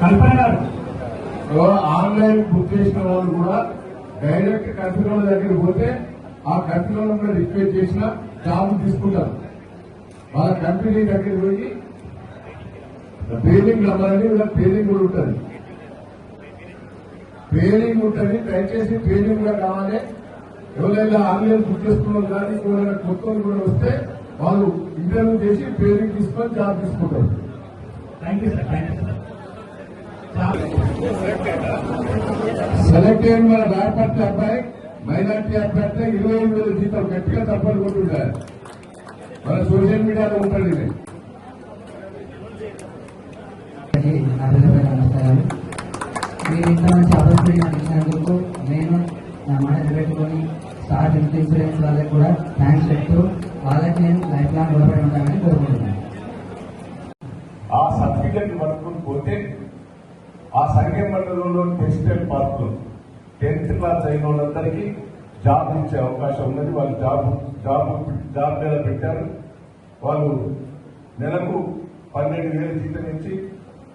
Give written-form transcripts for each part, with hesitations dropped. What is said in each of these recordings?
కల్పన గారు online book చేసిన వాళ్ళు కూడా డైరెక్ట్ కంపెనీ దగ్గరికి పోతే ఆ కంపెనీ కూడా రిక్వెస్ట్ చేసిన జాబ్ తీసుకుంటారు. వాళ్ళ కంపెనీ దగ్గరికి పోయి పేలింగ్ నమ్మని వీళ్ళ పేలింగ్ కూడా ఉంటుంది. పేలింగ్ ఉంటుంది. దయచేసి పేలింగ్ కూడా కావాలి. ఎవరైనా ఆన్లైన్ బుక్ చేసుకున్నారు కానీ ఎవరైనా కొత్త కూడా వస్తే వాళ్ళు ఇంటర్వ్యూ చేసి పేలింగ్ తీసుకొని జాబ్ తీసుకుంటారు. Thank you sir. Thank you sir. Select అయిన మన రాయపర్తి అబ్బాయి మైనార్టీ అభ్యర్థి 25,000 జీతం గట్టిగా తప్పని కొట్టుంటారు. మన సోషల్ మీడియాలో ఉంటుంది. నమస్కారాలు. మీరు ఇంత మంచి ఆపర్చునిటీ నాకు ఇచ్చినందుకు నేను నా మాట నిలబెట్టుకొని స్టార్ హెల్త్ ఇన్సూరెన్స్ వాళ్ళకి కూడా థ్యాంక్స్ చెప్తూ వాళ్ళకి నేను లైఫ్ లాంగ్ రుణపడి ఉంటానని కోరుకుంటున్నాను. ఆ సర్టిఫికెట్ పట్టుకుని పోతే ఆ సంఘం మండలంలో టెక్స్టైల్ పార్క్ లో 10th క్లాస్ అయిన వాళ్ళందరికీ జాబ్ ఇచ్చే అవకాశం ఉన్నది. వాళ్ళు జాబ్ మీద పెట్టారు. వాళ్ళు నెలకు 12,000 జీతం ఇచ్చి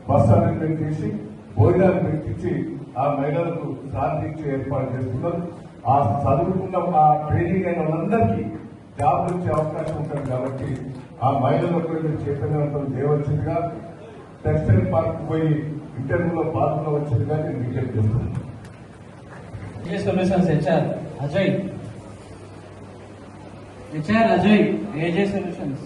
బస్ అరేంజ్మెంట్ చేసి భోజనాలు పెట్టించి ఆ మహిళలకు సాధించి ఏర్పాటు చేస్తున్నారు. ఆ చదువుకున్న ఆ ట్రైనింగ్ అయిన వాళ్ళందరికీ జాబ్ ఇచ్చే అవకాశం ఉంటుంది. కాబట్టి ఆ మహిళలకు చైతన్యవంతం చేయవలసిందిగా టెక్స్టైల్ పార్క్ పోయి ఇంటర్వ్యూలో పాల్గొనవలసిందిగా నేను విజ్ఞప్తి చేస్తున్నాను. Solutions HR Ajay, AJ solutions.